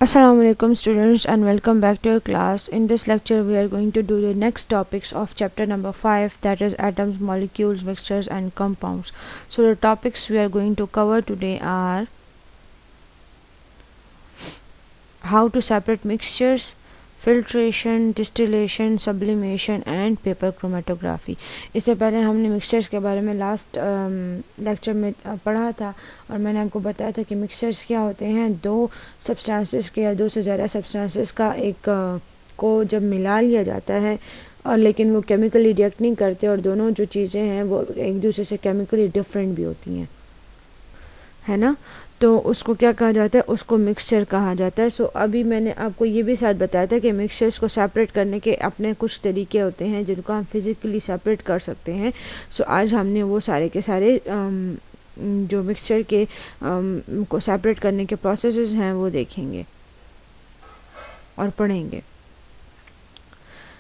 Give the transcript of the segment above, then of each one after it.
Assalamu alaikum students and welcome back to your class. In this lecture we are going to do the next topics of chapter number 5, that is atoms, molecules, mixtures and compounds. So the topics we are going to cover today are how to separate mixtures, filtration, distillation, sublimation and paper chromatography. इससे पहले हमने mixtures के बारे में last lecture में पढ़ा था और मैंने आपको बताया था कि मिक्सचर्स क्या होते हैं। दो सब्सटेंसेस के या दो से ज़्यादा सब्सटेंसेस का एक को जब मिला लिया जाता है और लेकिन वो केमिकली रिएक्ट नहीं करते और दोनों जो चीज़ें हैं वो एक दूसरे से केमिकली डिफरेंट भी होती हैं, है ना। तो उसको क्या कहा जाता है, उसको मिक्सचर कहा जाता है। सो अभी मैंने आपको ये भी साथ बताया था कि मिक्सचर्स को सेपरेट करने के अपने कुछ तरीके होते हैं जिनको हम फिज़िकली सेपरेट कर सकते हैं। सो आज हमने वो सारे के सारे जो मिक्सचर के को सेपरेट करने के प्रोसेसेस हैं वो देखेंगे और पढ़ेंगे।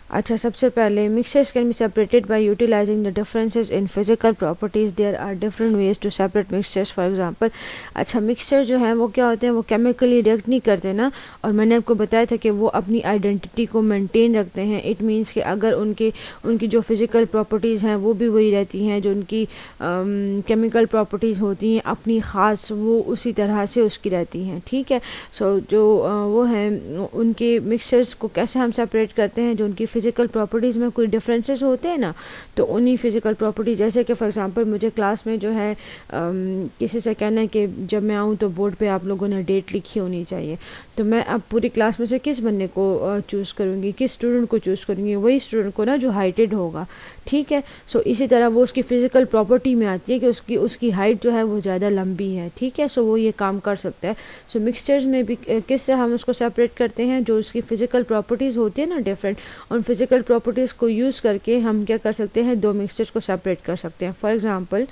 अच्छा, सबसे पहले mixtures can be separated by utilizing the differences in physical properties. There are different ways to separate mixtures. For example, अच्छा मिक्सचर जो है वो क्या होते हैं, वो केमिकली रिएक्ट नहीं करते ना, और मैंने आपको बताया था कि वो अपनी आइडेंटिटी को मेंटेन रखते हैं। इट मीन्स कि अगर उनकी जो फिज़िकल प्रॉपर्टीज़ हैं वो भी वही रहती हैं, जो उनकी केमिकल प्रॉपर्टीज़ होती हैं अपनी ख़ास, वो उसी तरह से उसकी रहती हैं, ठीक है। सो जो वो है उनके मिक्सचर्स को कैसे हम सेपरेट करते हैं, जो उनकी फिज़िकल प्रॉपर्टीज़ में कोई डिफरेंसेस होते हैं ना, तो उन्हीं फिज़िकल प्रॉपर्टीज़, जैसे कि फॉर एग्जांपल मुझे क्लास में जो है किसी से कहना है कि जब मैं आऊँ तो बोर्ड पे आप लोगों ने डेट लिखी होनी चाहिए, तो मैं अब पूरी क्लास में से किस बंदे को चूज़ करूँगी, किस स्टूडेंट को चूज़ करूँगी, वही स्टूडेंट को ना जो हाइटेड होगा, ठीक है। सो इसी तरह वो उसकी फ़िज़िकल प्रॉपर्टी में आती है कि उसकी हाइट जो है वो ज़्यादा लंबी है, ठीक है। सो वो ये काम कर सकता है। सो मिक्सचर्स में भी किससे हम उसको सेपरेट करते हैं, जो उसकी फ़िज़िकल प्रॉपर्टीज़ होती है ना डिफरेंट, उन फिज़िकल प्रॉपर्टीज़ को यूज़ करके हम क्या कर सकते हैं, दो मिक्सचर्स को सेपरेट कर सकते हैं। For example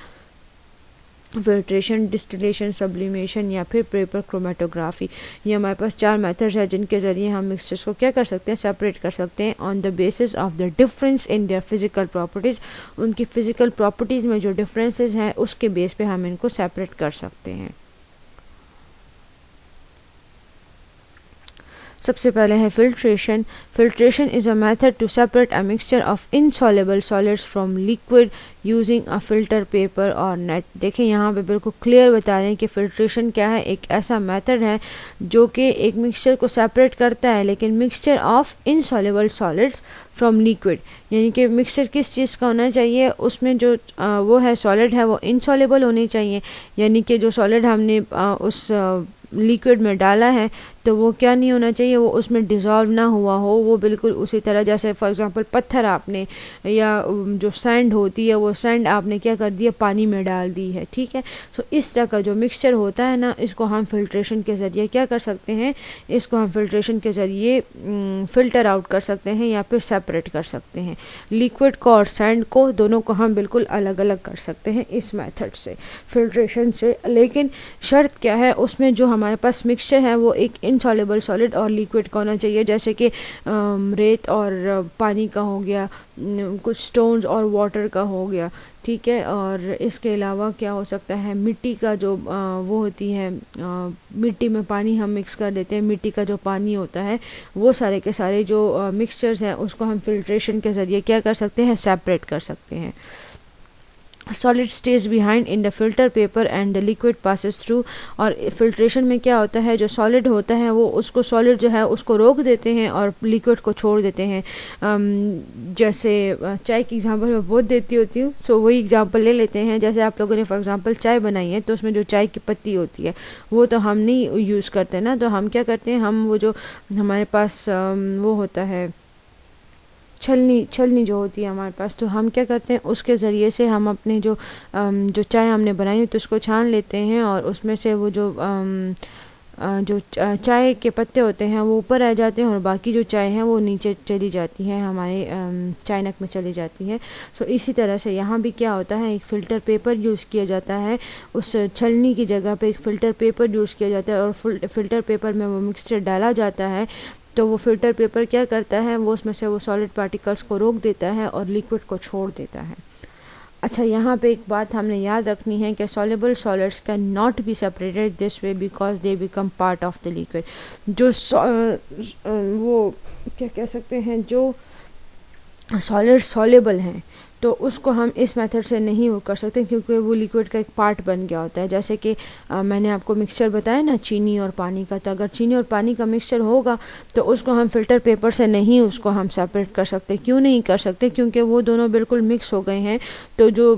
filtration, distillation, sublimation या फिर पेपर क्रोमेटोग्राफी। ये हमारे पास चार मेथड्स हैं जिनके ज़रिए हम मिक्सचर्स को क्या कर सकते हैं, सेपरेट कर सकते हैं on the basis of the difference in their physical properties. उनकी फ़िज़िकल प्रॉपर्टीज़ में जो डिफरेंसेस हैं उसके बेस पे हम इनको सेपरेट कर सकते हैं। सबसे पहले है filtration. Filtration is a method to separate a mixture of insoluble solids from liquid using a filter paper और नेट। देखें यहाँ पे बिल्कुल क्लियर बता रहे हैं कि फिल्ट्रेशन क्या है। एक ऐसा मेथड है जो कि एक मिक्सचर को सेपरेट करता है, लेकिन mixture of insoluble solids from liquid, यानी कि मिक्सचर किस चीज़ का होना चाहिए, उसमें जो वो है सॉलिड है वो इनसॉल्युबल होनी चाहिए, यानी कि जो सॉलिड हमने उस लिक्विड में डाला है तो वो क्या नहीं होना चाहिए, वो उसमें डिज़ोल्व ना हुआ हो, वो बिल्कुल उसी तरह जैसे फॉर एग्जांपल पत्थर आपने या जो सैंड होती है वो सैंड आपने क्या कर दिया, पानी में डाल दी है, ठीक है। सो इस तरह का जो मिक्सचर होता है ना, इसको हम फिल्ट्रेशन के ज़रिए क्या कर सकते हैं, इसको हम फिल्ट्रेशन के ज़रिए फ़िल्टर आउट कर सकते हैं या फिर सेपरेट कर सकते हैं। लिक्विड को और सैंड को दोनों को हम बिल्कुल अलग अलग कर सकते हैं इस मेथड से, फिल्ट्रेशन से। लेकिन शर्त क्या है, उसमें जो हमारे पास मिक्सचर है वो एक इनसॉल्युबल सॉलिड और लिक्विड का होना चाहिए, जैसे कि रेत और पानी का हो गया, कुछ स्टोन्स और वाटर का हो गया, ठीक है। और इसके अलावा क्या हो सकता है, मिट्टी का जो वो होती है, मिट्टी में पानी हम मिक्स कर देते हैं, मिट्टी का जो पानी होता है, वो सारे के सारे जो मिक्सचर्स हैं उसको हम फिल्ट्रेशन के ज़रिए क्या कर सकते हैं, सेपरेट कर सकते हैं। Solid stage behind in the filter paper and the liquid passes through. और फिल्ट्रेशन में क्या होता है, जो सॉलिड होता है वो उसको सॉलिड जो है उसको रोक देते हैं और लिक्विड को छोड़ देते हैं। जैसे चाय की एग्जांपल मैं बहुत देती होती हूँ, सो वही एग्जांपल ले लेते हैं। जैसे आप लोगों ने फॉर एग्जांपल चाय बनाई है तो उसमें जो चाय की पत्ती होती है वो तो हम नहीं यूज़ करते ना, तो हम क्या करते हैं, हम वो जो हमारे पास वो होता है छलनी जो होती है हमारे पास, तो हम क्या करते हैं उसके ज़रिए से हम अपने जो चाय हमने बनाई है तो उसको छान लेते हैं और उसमें से वो जो चाय के पत्ते होते हैं वो ऊपर आ जाते हैं और बाकी जो चाय है वो नीचे चली जाती है, हमारे चाइनक में चली जाती है। सो इसी तरह से यहाँ भी क्या होता है, एक फ़िल्टर पेपर यूज़ किया जाता है, उस छलनी की जगह पे एक फ़िल्टर पेपर यूज़ किया जाता है और फ़िल्टर पेपर में वो मिक्सचर डाला जाता है। तो वो फ़िल्टर पेपर क्या करता है, वो उसमें से वो सॉलिड पार्टिकल्स को रोक देता है और लिक्विड को छोड़ देता है। अच्छा, यहाँ पे एक बात हमने याद रखनी है कि soluble solids can not be separated this way because they become part of the liquid. जो वो क्या कह सकते हैं, जो सॉलिड सॉल्युबल हैं तो उसको हम इस मेथड से नहीं वो कर सकते क्योंकि वो लिक्विड का एक पार्ट बन गया होता है। जैसे कि मैंने आपको मिक्सचर बताया ना चीनी और पानी का, तो अगर चीनी और पानी का मिक्सचर होगा तो उसको हम फ़िल्टर पेपर से नहीं उसको हम सेपरेट कर सकते। क्यों नहीं कर सकते? क्योंकि वो दोनों बिल्कुल मिक्स हो गए हैं। तो जो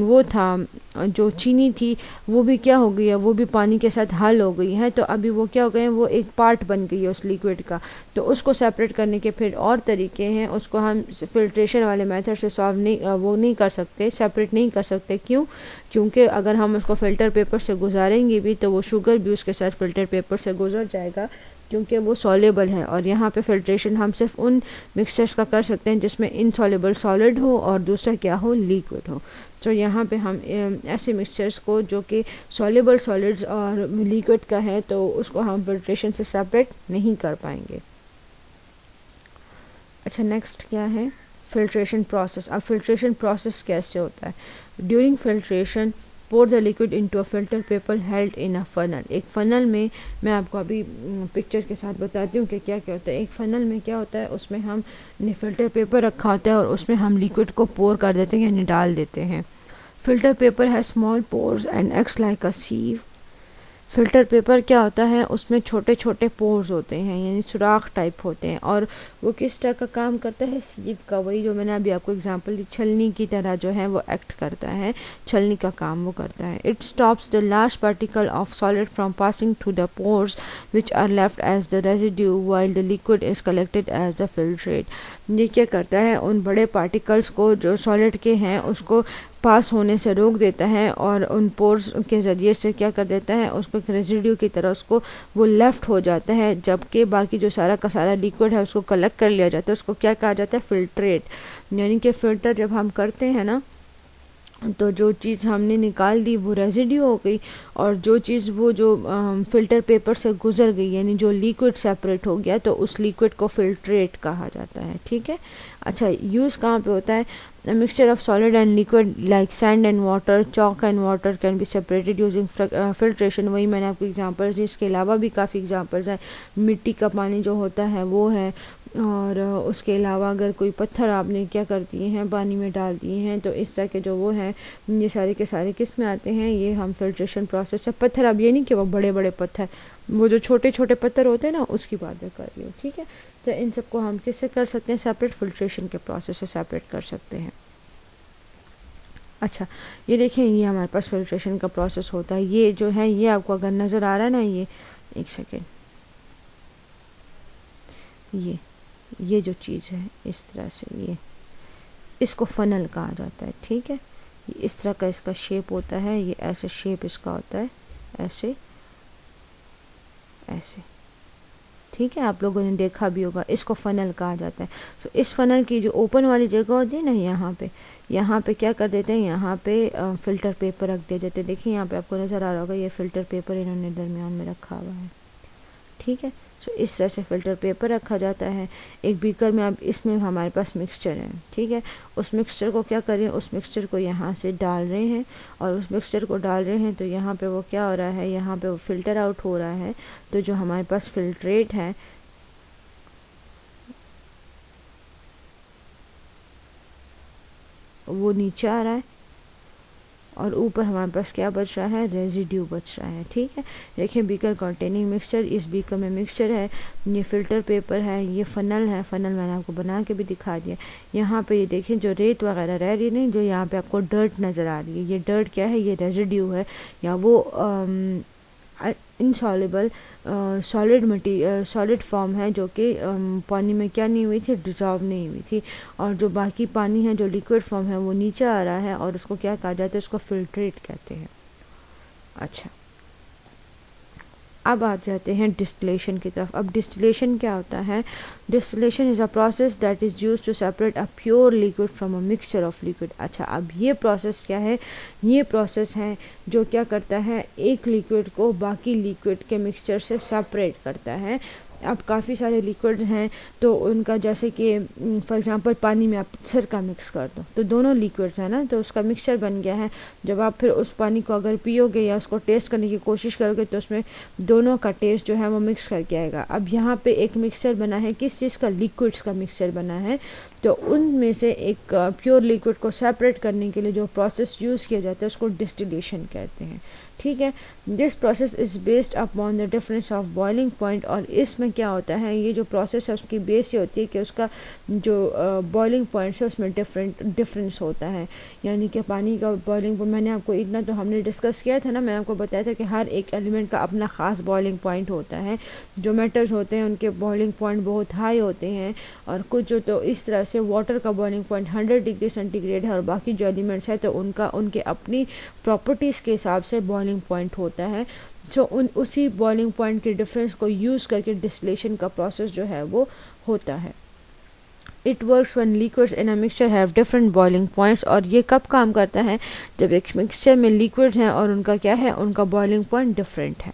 वो था, जो चीनी थी वो भी क्या हो गई है, वो भी पानी के साथ हल हो गई है। तो अभी वो क्या हो गए हैं, वो एक पार्ट बन गई है उस लिक्विड का। तो उसको सेपरेट करने के फिर और तरीके हैं, उसको हम फिल्ट्रेशन वाले मेथड से सॉल्व नहीं वो नहीं कर सकते, सेपरेट नहीं कर सकते। क्यों? क्योंकि अगर हम उसको फ़िल्टर पेपर से गुजारेंगे भी तो वो शुगर भी उसके साथ फ़िल्टर पेपर से गुजर जाएगा क्योंकि वो सॉल्युबल है। और यहाँ पे फिल्ट्रेशन हम सिर्फ उन मिक्सचर्स का कर सकते हैं जिसमें इनसॉल्युबल सॉलिड हो और दूसरा क्या हो, लिक्विड हो। तो यहाँ पे हम ऐसे मिक्सचर्स को जो कि सॉल्युबल सॉलिड्स और लिक्विड का है तो उसको हम फिल्ट्रेशन से सेपरेट नहीं कर पाएंगे। अच्छा, नेक्स्ट क्या है, फिल्ट्रेशन प्रोसेस। अब फिल्ट्रेशन प्रोसेस कैसे होता है? During filtration pour the liquid into a filter paper held in a funnel। एक फनल में, मैं आपको अभी पिक्चर के साथ बताती हूँ कि क्या क्या होता है। एक फनल में क्या होता है, उसमें हम ने फिल्टर पेपर रखा होता है और उसमें हम लिक्विड को पोर कर देते हैं यानी डाल देते हैं। फिल्टर पेपर है small pores and acts like a sieve. Filter paper क्या होता है, उसमें छोटे छोटे पोर्स होते हैं यानी सुराख टाइप होते हैं और वो किस तरह का काम करता है, सीव का, वही जो मैंने अभी आपको एग्जांपल दी, छलनी की तरह जो है वो एक्ट करता है, छलनी का काम वो करता है। It stops the large particle of solid from passing through the pores which are left as the residue while the liquid is collected as the filtrate. ये क्या करता है, उन बड़े पार्टिकल्स को जो सॉलिड के हैं उसको पास होने से रोक देता है और उन पोर्स के ज़रिए से क्या कर देता है, उसको एक रेजिड्यू की तरह उसको वो लेफ़्ट हो जाता है, जबकि बाकी जो सारा का सारा लिक्विड है उसको कलेक्ट कर लिया जाता है। उसको क्या कहा जाता है, फिल्ट्रेट। यानी कि फ़िल्टर जब हम करते हैं ना तो जो चीज़ हमने निकाल दी वो रेजिड्यू हो गई और जो चीज़ वो जो फ़िल्टर पेपर से गुजर गई यानी जो लिक्विड सेपरेट हो गया तो उस लिक्विड को फिल्ट्रेट कहा जाता है। ठीक है। अच्छा, यूज़ कहाँ पे होता है? A mixture of solid and liquid like sand and water, chalk and water can be separated using filtration। वही मैंने आपको एग्जांपल्स दी, इसके अलावा भी काफ़ी एग्जांपल्स हैं। मिट्टी का पानी जो होता है वो है, और उसके अलावा अगर कोई पत्थर आपने क्या कर दिए हैं, पानी में डाल दिए हैं, तो इस तरह के जो वो हैं ये सारे के सारे किस में आते हैं, ये हम फिल्ट्रेशन प्रोसेस से। पत्थर, अब ये नहीं कि वो बड़े बड़े पत्थर, वो जो छोटे छोटे पत्थर होते हैं ना उसकी बात मैं कर रही हूँ। ठीक है। तो इन सबको हम किससे कर सकते हैं, सेपरेट, फिल्ट्रेशन के प्रोसेस से सेपरेट कर सकते हैं। अच्छा, ये देखें, ये हमारे पास फिल्ट्रेशन का प्रोसेस होता है। ये जो है ये आपको अगर नज़र आ रहा है ना, ये एक सेकेंड, ये जो चीज़ है इस तरह से, ये इसको फनल कहा जाता है। ठीक है। ये इस तरह का इसका शेप होता है, ये ऐसे शेप इसका होता है, ऐसे ऐसे। ठीक है, आप लोगों ने देखा भी होगा, इसको फ़नल कहा जाता है। तो इस फ़नल की जो ओपन वाली जगह होती है ना, यहाँ पे क्या कर देते हैं, यहाँ पे फ़िल्टर पेपर रख दिया जाते हैं। देखिए यहाँ पे आपको नज़र आ रहा होगा, ये फ़िल्टर पेपर इन्होंने दरमियान में रखा हुआ है। ठीक है। तो इस तरह से फ़िल्टर पेपर रखा जाता है एक बीकर में। अब इसमें हमारे पास मिक्सचर है। ठीक है। उस मिक्सचर को क्या करें, उस मिक्सचर को यहाँ से डाल रहे हैं और उस मिक्सचर को डाल रहे हैं तो यहाँ पे वो क्या हो रहा है, यहाँ पे वो फ़िल्टर आउट हो रहा है। तो जो हमारे पास फिल्ट्रेट है वो नीचे आ रहा है और ऊपर हमारे पास क्या बच रहा है, रेजिड्यू बच रहा है। ठीक है। देखिए, बीकर कंटेनिंग मिक्सचर, इस बीकर में मिक्सचर है, ये फ़िल्टर पेपर है, ये फ़नल है, फ़नल मैंने आपको बना के भी दिखा दिया। यहाँ पे ये देखें जो रेत वगैरह रह रही नहीं, जो यहाँ पे आपको डर्ट नज़र आ रही है, ये डर्ट क्या है, ये रेजिड्यू है या वो इनसॉल्युबल सॉलिड फॉर्म है जो कि पानी में क्या नहीं हुई थी, डिज़ॉल्व नहीं हुई थी। और जो बाकी पानी है जो लिक्विड फॉर्म है वो नीचे आ रहा है और उसको क्या कहा जाता है, उसको फिल्ट्रेट कहते हैं। अच्छा, अब आ जाते हैं डिस्टिलेशन की तरफ। अब डिस्टिलेशन क्या होता है, distillation is a process that is used to separate a pure liquid from a mixture of liquid. अच्छा, अब ये प्रोसेस क्या है, ये प्रोसेस है जो क्या करता है, एक लिक्विड को बाकी लिक्विड के मिक्सचर से सेपरेट करता है अब काफ़ी सारे लिक्विड्स हैं तो उनका जैसे कि फॉर एग्जांपल पानी में आप सिरका मिक्स कर दो तो दोनों लिक्विड्स हैं ना, तो उसका मिक्सचर बन गया है। जब आप फिर उस पानी को अगर पियोगे या उसको टेस्ट करने की कोशिश करोगे तो उसमें दोनों का टेस्ट जो है वो मिक्स करके आएगा। अब यहाँ पे एक मिक्सचर बना है, किस चीज़ का? लिक्विड्स का मिक्सचर बना है। तो उनमें से एक प्योर लिक्विड को सेपरेट करने के लिए जो प्रोसेस यूज़ किया जाता है उसको डिस्टिलेशन कहते हैं। ठीक है, this process is based upon the difference of boiling point. और इसमें क्या होता है, ये जो प्रोसेस है उसकी बेस ये होती है कि उसका जो बॉइलिंग पॉइंट है उसमें डिफरेंस होता है। यानी कि पानी का बॉइलिंग पॉइंट, मैंने आपको इतना तो हमने डिस्कस किया था ना, मैंने आपको बताया था कि हर एक एलिमेंट का अपना ख़ास बॉइलिंग पॉइंट होता है। जो मेटल्स होते हैं उनके बॉइलिंग पॉइंट बहुत हाई होते हैं, और कुछ जो तो इस तरह से वाटर का बॉइलिंग पॉइंट 100 डिग्री सेंटीग्रेड है, और बाकी जो एलिमेंट्स है तो उनके अपनी प्रॉपर्टीज़ के हिसाब से बॉइलिंग पॉइंट होता है। सो उसी बॉइलिंग पॉइंट के डिफरेंस को यूज़ करके डिस्टिलेशन का प्रोसेस जो है वो होता है। It works when liquids in a mixture have different boiling points. और ये कब काम करता है? जब एक मिक्सचर में लिक्विड्स हैं और उनका क्या है, उनका बॉइलिंग पॉइंट डिफरेंट है।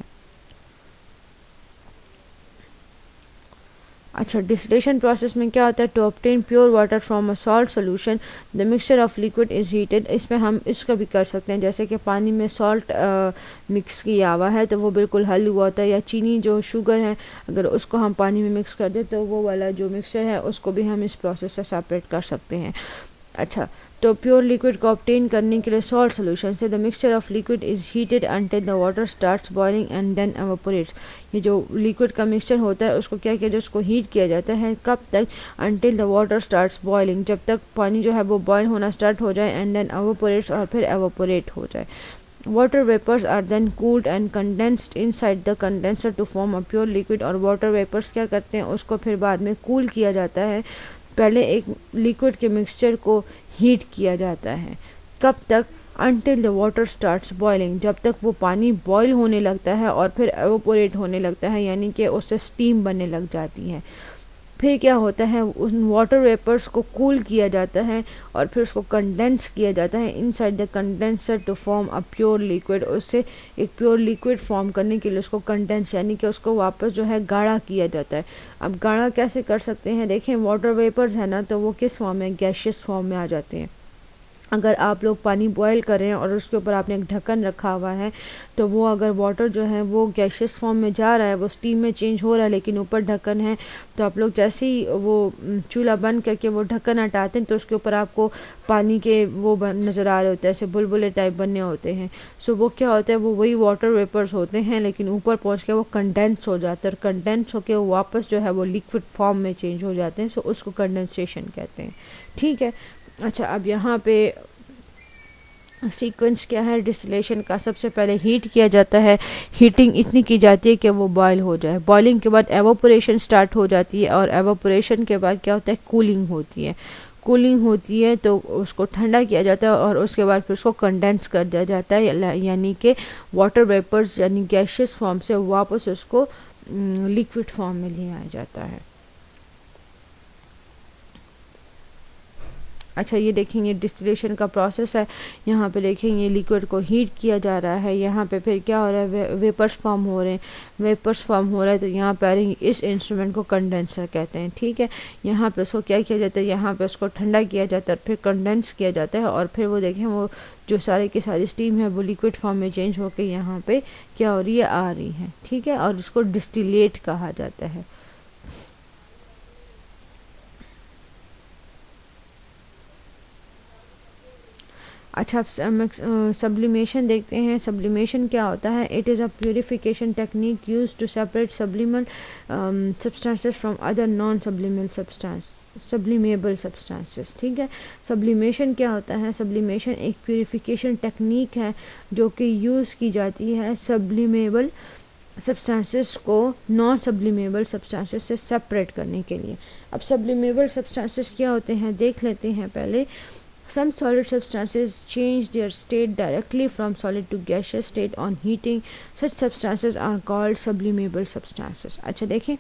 अच्छा, डिस्टिलेशन प्रोसेस में क्या होता है? To obtain pure water from a salt solution the mixture of liquid is heated. इसमें हम इसका भी कर सकते हैं, जैसे कि पानी में सॉल्ट मिक्स किया हुआ है तो वो बिल्कुल हल हुआ होता है, या चीनी जो शुगर है अगर उसको हम पानी में मिक्स कर दें तो वो वाला जो मिक्सचर है उसको भी हम इस प्रोसेस से सेपरेट कर सकते हैं। अच्छा, तो प्योर लिक्विड को ऑब्टेन करने के लिए सॉल्ट सोल्यूशन से the mixture of liquid is heated until the water starts boiling and then evaporates. ये जो लिक्विड का मिक्सचर होता है उसको क्या किया जाए, उसको हीट किया जाता है। कब तक? Until the water starts boiling, जब तक पानी जो है वो बॉयल होना स्टार्ट हो जाए, एंड देन एवापोरेट्स, और फिर एवापोरेट हो जाए। Water vapours are then cooled and condensed inside the condenser to form a pure liquid. और वाटर वेपर्स क्या करते हैं, उसको फिर बाद में कूल किया जाता है। पहले एक लिक्विड के मिक्सचर को हीट किया जाता है। कब तक? Until the water starts boiling, जब तक वो पानी बॉयल होने लगता है और फिर एवोपोरेट होने लगता है, यानी कि उससे स्टीम बनने लग जाती है। फिर क्या होता है, उन वाटर वेपर्स को कूल किया जाता है और फिर उसको कंडेंस किया जाता है inside the condenser to form a pure liquid. उससे एक प्योर लिक्विड फॉर्म करने के लिए उसको कंडेंस यानी कि उसको वापस जो है गाढ़ा किया जाता है। अब गाढ़ा कैसे कर सकते हैं? देखें, वाटर वेपर्स है ना, तो वो किस फॉर्म में? गैशियस फॉर्म में आ जाते हैं। अगर आप लोग पानी बॉयल कर रहे हैं और उसके ऊपर आपने एक ढक्कन रखा हुआ है, तो वो अगर वाटर जो है वो गैशियस फॉर्म में जा रहा है, वो स्टीम में चेंज हो रहा है, लेकिन ऊपर ढक्कन है, तो आप लोग जैसे ही वो चूल्हा बंद करके वो ढक्कन हटाते हैं तो उसके ऊपर आपको पानी के वो नज़र आ रहे होते हैं, ऐसे बुलबुले टाइप बनने होते हैं। सो वो क्या होता है, वो वही वाटर वेपर्स होते हैं, लेकिन ऊपर पहुँच के वो कंडेंस हो जाते हैं, और कंडेंस होकर वो वापस जो है वो लिक्विड फॉर्म में चेंज हो जाते हैं। सो उसको कंडेंसेशन कहते हैं। ठीक है। अच्छा, अब यहाँ पे सीक्वेंस क्या है डिस्टिलेशन का? सबसे पहले हीट किया जाता है, हीटिंग इतनी की जाती है कि वो बॉयल हो जाए। बॉइलिंग के बाद एवोपोरेशन स्टार्ट हो जाती है, और एवोपोरेशन के बाद क्या होता है, कूलिंग होती है। कूलिंग होती है तो उसको ठंडा किया जाता है, और उसके बाद फिर उसको कंडेंस कर दिया जाता है, यानी कि वाटर वेपर्स यानी गैशियस फॉर्म से वापस उसको लिक्विड फॉर्म में ले आया जाता है। अच्छा, ये देखेंगे डिस्टिलेशन का प्रोसेस है। यहाँ पे देखेंगे लिक्विड को हीट किया जा रहा है, यहाँ पे फिर क्या हो रहा है, वेपर्स फॉर्म हो रहे हैं। वेपर्स फॉर्म हो रहा है तो यहाँ पे इस इंस्ट्रूमेंट को कंडेंसर कहते हैं। ठीक है, यहाँ पे उसको क्या किया जाता है, यहाँ पे उसको ठंडा किया जाता है, फिर कंडेंस किया जाता है, और फिर वो देखें वो जो सारे की सारी स्टीम है वो लिक्विड फॉर्म में चेंज होकर यहाँ पे क्या हो रही है, आ रही है। ठीक है, और इसको डिस्टिलेट कहा जाता है। अच्छा, अब सब्लिमेशन देखते हैं। सब्लिमेशन क्या होता है? It is a purification technique use to separate sublimable substances from other non sublimable substances. ठीक है, सब्लिमेशन क्या होता है? सब्लिमेशन एक प्यूरिफिकेशन टेक्निक है जो कि यूज़ की जाती है सब्लिमेबल सब्सटेंसेस को नॉन सब्लिमेबल सब्सटेंसेस से सेपरेट करने के लिए। अब सब्लिमेबल सब्सटेंसेस क्या होते हैं देख लेते हैं पहले। Some solid substances change their state directly from solid to gaseous state on heating. Such substances are called sublimable substances. अच्छा देखें,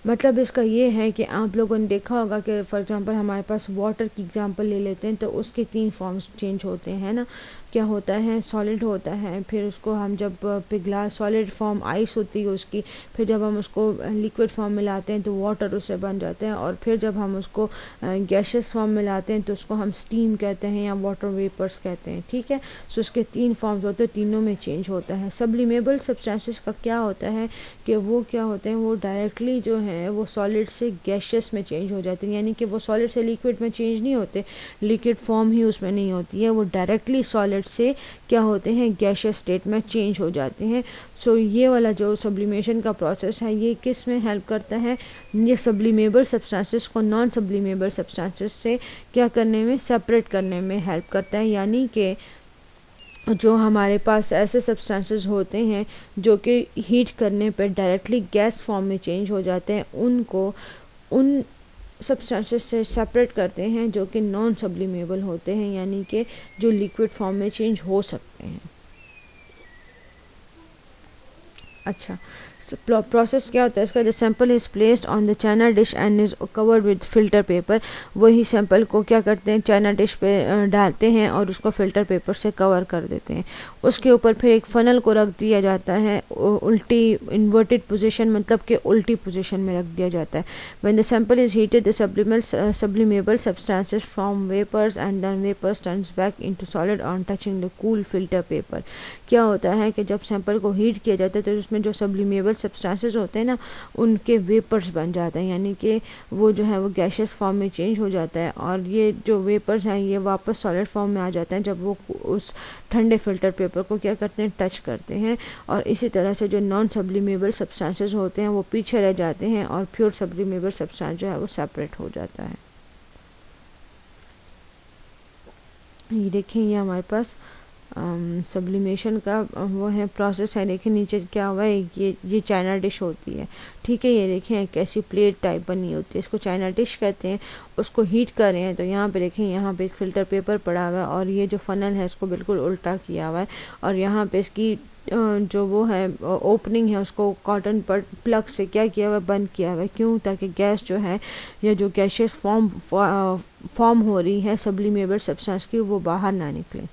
मतलब इसका ये है कि आप लोगों ने देखा होगा कि फॉर एग्जांपल हमारे पास वाटर की एग्जांपल ले लेते हैं तो उसके 3 फॉर्म्स चेंज होते हैं ना। क्या होता है, सॉलिड होता है, फिर उसको हम जब पिघला सॉलिड फॉर्म आइस होती है उसकी, फिर जब हम उसको लिक्विड फॉर्म में लाते हैं तो वाटर उससे बन जाते हैं, और फिर जब हम उसको गैशियस फॉर्म में लाते हैं तो उसको हम स्टीम कहते हैं या वाटर वेपर्स कहते हैं। ठीक है, सो उसके 3 फॉर्म्स होते हैं, तीनों में चेंज होता है। सब्लिमेबल सब्सटेंसेस का क्या होता है कि वो क्या होते हैं, वो डायरेक्टली जो है वो सॉलिड से गैशियस में चेंज हो जाते हैं, यानी कि वो सॉलिड से लिक्विड में चेंज नहीं होते, लिक्विड फॉर्म ही उसमें नहीं होती है, वो डायरेक्टली सॉलिड से क्या होते हैं, गैशियस स्टेट में चेंज हो जाते हैं। सो ये वाला जो सब्लिमेशन का प्रोसेस है ये किस में हेल्प करता है, ये सब्लिमेबल सब्सटेंसेस को नॉन सब्लिमेबल सब्सटेंसेस से क्या करने में, सेपरेट करने में हेल्प करता है। यानी कि जो हमारे पास ऐसे सब्सटेंसेस होते हैं जो कि हीट करने पर डायरेक्टली गैस फॉर्म में चेंज हो जाते हैं, उनको उन सब्सटेंसेस से सेपरेट करते हैं जो कि नॉन सब्लिमेबल होते हैं, यानी कि जो लिक्विड फॉर्म में चेंज हो सकते हैं। अच्छा, प्रोसेस क्या होता है इसका, the sample is placed on the China dish and is covered with filter paper. वही सैंपल को क्या करते हैं, चाइना डिश पे डालते हैं और उसको फिल्टर पेपर से कवर कर देते हैं। उसके ऊपर फिर एक फनल को रख दिया जाता है उल्टी इन्वर्टेड पोजीशन, मतलब कि उल्टी पोजीशन में रख दिया जाता है। When the sample is heated the sublimable substances from vapours and then vapours turns back into solid on touching the cool filter paper. क्या होता है कि जब सैंपल को हीट किया जाता है तो उसमें जो सब्लिमेबल सब्सटेंसेस होते हैं ना, उनके वेपर्स बन जाते हैं, यानी कि वो जो है वो गैशियस फॉर्म में चेंज हो जाता है, और ये जो वेपर्स हैं ये वापस सॉलिड फॉर्म में आ जाते हैं जब वो उस ठंडे फिल्टर पेपर को क्या करते हैं, टच करते हैं। और इसी तरह से जो नॉन सब्लिमेबल सब्सटेंसेस होते हैं वो पीछे रह जाते हैं और प्योर सब्लिमेबल सब्सटेंस जो है वो सेपरेट हो जाता है। ये देखिए, ये हमारे पास सब्लिमेशन का वो है प्रोसेस है। देखिए नीचे क्या हुआ है, ये चाइना डिश होती है। ठीक है, ये देखें एक ऐसी प्लेट टाइप बनी होती है, इसको चाइना डिश कहते हैं। उसको हीट कर रहे हैं तो यहाँ पे देखें, यहाँ पे एक फ़िल्टर पेपर पड़ा हुआ है और ये जो फनल है इसको बिल्कुल उल्टा किया हुआ है, और यहाँ पे इसकी जो वो है ओपनिंग है उसको कॉटन पर प्लग से क्या किया हुआ है, बंद किया हुआ है। क्यों, ताकि गैस जो है या जो गैशियस फॉर्म हो रही है सब्लिमेबल सब्सटेंस की वो बाहर ना निकले।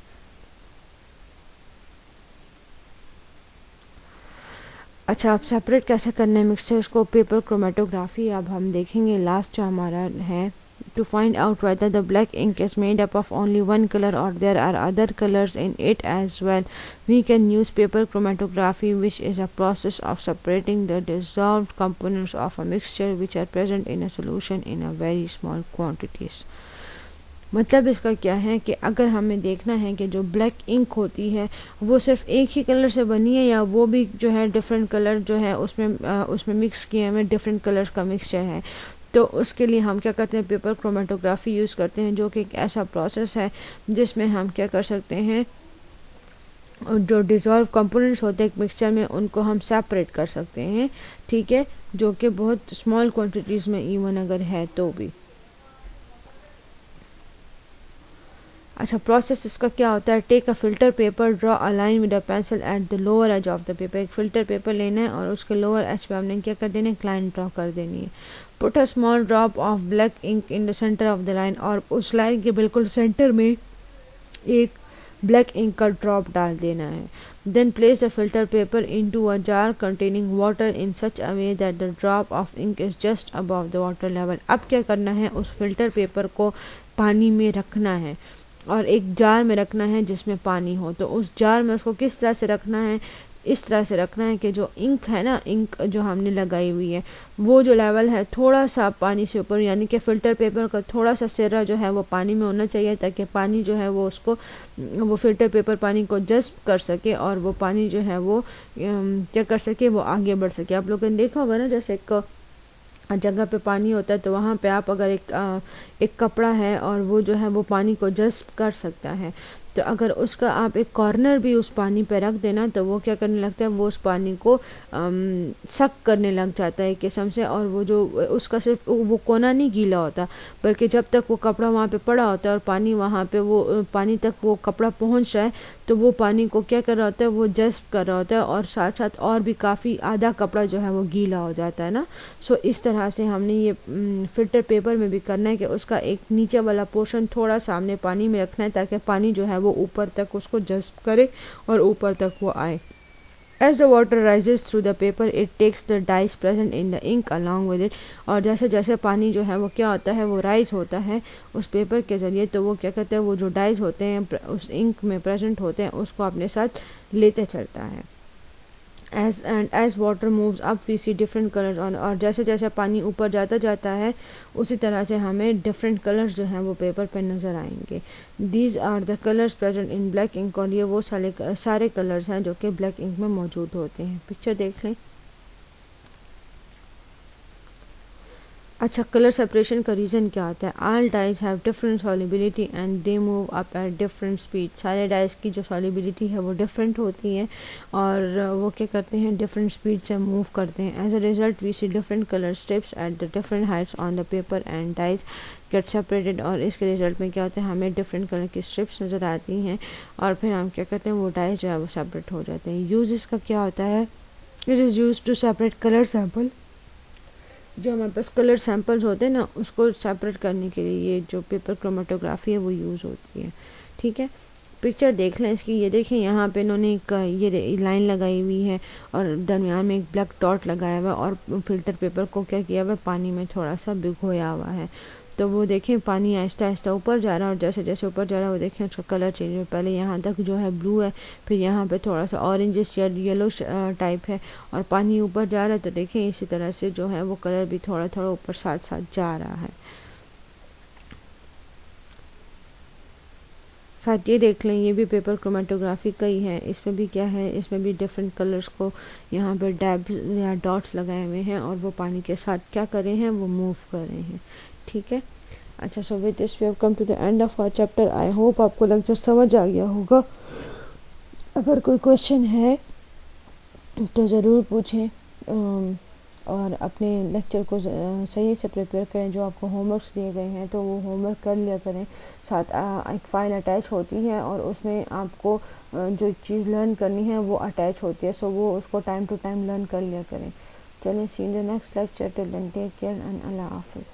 अच्छा, अब सेपरेट कैसे करना है मिक्सचर्स को, पेपर क्रोमेटोग्राफी अब हम देखेंगे लास्ट जो हमारा है। To find out whether the black ink is made up of only one colour और there are other colours in it as well, we can use paper chromatography which is a process of separating the dissolved components of a mixture which are present in a solution in a very small quantities. मतलब इसका क्या है कि अगर हमें देखना है कि जो ब्लैक इंक होती है वो सिर्फ एक ही कलर से बनी है या वो भी जो है डिफरेंट कलर जो है उसमें मिक्स किए हुए डिफरेंट कलर्स का मिक्सचर है, तो उसके लिए हम क्या करते हैं, पेपर क्रोमेटोग्राफी यूज़ करते हैं, जो कि एक ऐसा प्रोसेस है जिसमें हम क्या कर सकते हैं, जो डिज़ोल्व कंपोनेंट्स होते हैं एक मिक्सचर में उनको हम सेपरेट कर सकते हैं। ठीक है, जो कि बहुत स्मॉल क्वान्टिटीज़ में इवन अगर है तो भी। अच्छा, प्रोसेस इसका क्या होता है, take a filter paper, draw a line with a pencil at the lower edge of the paper. एक फिल्टर पेपर लेना है और उसके लोअर एज पे हमने क्या कर देना है, लाइन ड्रॉ कर देनी है। Put a small drop of black ink in the centre of the line, और उस लाइन के बिल्कुल सेंटर में एक ब्लैक इंक का ड्रॉप डाल देना है। Then place the filter paper into a jar containing water in such a way that the drop of ink is just above the water level। अब क्या करना है, उस फिल्टर पेपर को पानी में रखना है और एक जार में रखना है जिसमें पानी हो। तो उस जार में उसको किस तरह से रखना है, इस तरह से रखना है कि जो इंक है ना, इंक जो हमने लगाई हुई है वो जो लेवल है थोड़ा सा पानी से ऊपर, यानी कि फ़िल्टर पेपर का थोड़ा सा सिरा जो है वो पानी में होना चाहिए, ताकि पानी जो है वो उसको वो फ़िल्टर पेपर पानी को जज़्ब कर सके और वो पानी जो है वो क्या कर सके, वो आगे बढ़ सके। आप लोगों ने देखा होगा ना, जैसे एक जगह पे पानी होता है तो वहाँ पे आप अगर एक कपड़ा है और वो जो है वो पानी को जज़्ब कर सकता है, तो अगर उसका आप एक कॉर्नर भी उस पानी पे रख देना तो वो क्या करने लगता है, वो उस पानी को सक करने लग जाता है किस्म से, और वो जो उसका सिर्फ वो कोना नहीं गीला होता, बल्कि जब तक वो कपड़ा वहाँ पे पड़ा होता है और पानी वहाँ पे वो पानी तक वो कपड़ा पहुँच रहा है, तो वो पानी को क्या कर रहा होता है, वो जज्ब कर रहा होता है, और साथ साथ और भी काफ़ी आधा कपड़ा जो है वो गीला हो जाता है ना। सो इस तरह से हमने ये फ़िल्टर पेपर में भी करना है कि उसका एक नीचे वाला पोर्शन थोड़ा सामने पानी में रखना है, ताकि पानी जो है वो ऊपर तक उसको जज्ब करे और ऊपर तक वो आए। As the water rises through the paper, it takes the dyes present in the ink along with it। और जैसे जैसे पानी जो है वो क्या होता है, वो राइज होता है उस पेपर के ज़रिए, तो वो क्या कहते हैं, वो जो डाइज होते हैं उस इंक में प्रेजेंट होते हैं, उसको अपने साथ लेते चलता है। As water moves up we see different colors on, और जैसे जैसे पानी ऊपर जाता जाता है उसी तरह से हमें डिफरेंट कलर्स जो हैं वो पेपर पे नज़र आएंगे। These are the colors present in black ink, और ये वो सारे कलर्स हैं जो कि ब्लैक इंक में मौजूद होते हैं। पिक्चर देख लें। अच्छा, कलर सेपरेशन का रीज़न क्या होता है? All dyes have different solubility and they move up at different speed. सारे डाइज की जो सॉलिबिलिटी है वो डिफरेंट होती है और वो क्या करते हैं, डिफरेंट स्पीड से मूव करते हैं। As a result we see different colour strips at the different heights on the paper and dyes get separated. और इसके रिजल्ट में क्या होता है, हमें डिफरेंट कलर की स्ट्रिप्स नज़र आती हैं और फिर हम क्या करते हैं, वो डाइज जो है वो सेपरेट हो जाते हैं। यूज इसका क्या होता है? It is use to separate colour sample. जो हमारे पास कलर सैंपल्स होते हैं ना, उसको सेपरेट करने के लिए ये जो पेपर क्रोमेटोग्राफी है वो यूज़ होती है। ठीक है, पिक्चर देख लें इसकी। ये देखें, यहाँ पे इन्होंने एक ये लाइन लगाई हुई है और दरमियान में एक ब्लैक डॉट लगाया हुआ है और फिल्टर पेपर को क्या किया हुआ है, पानी में थोड़ा सा भिगोया हुआ है। तो वो देखें पानी आहिस्ता आहिस्ता ऊपर जा रहा है और जैसे जैसे ऊपर जा रहा है वो देखें उसका कलर चेंज हो। पहले यहाँ तक जो है ब्लू है, फिर यहाँ पे थोड़ा सा ऑरेंजिश या येलो टाइप है, और पानी ऊपर जा रहा है तो देखें इसी तरह से जो है वो कलर भी थोड़ा थोड़ा ऊपर साथ साथ जा रहा है। साथ ये देख लें, ये भी पेपर क्रोमेटोग्राफी का ही है। इसमें भी क्या है, इसमें भी डिफरेंट कलर्स को यहाँ पर डैब्स या डॉट्स लगाए हुए हैं और वो पानी के साथ क्या कर रहे हैं, वो मूव कर रहे हैं। ठीक है, अच्छा, so with this we have come to the end of our chapter. I hope आपको लेक्चर समझ आ गया होगा। अगर कोई क्वेश्चन है तो ज़रूर पूछें और अपने लेक्चर को सही से प्रिपेयर करें। जो आपको होमवर्क्स दिए गए हैं तो वो होमवर्क कर लिया करें। साथ एक फ़ाइल अटैच होती है और उसमें आपको जो चीज़ लर्न करनी है वो अटैच होती है, सो वो उसको टाइम टू टाइम लर्न कर लिया करें। चलें, see in the next lecture. Till then take care and अल्लाह हाफिज़।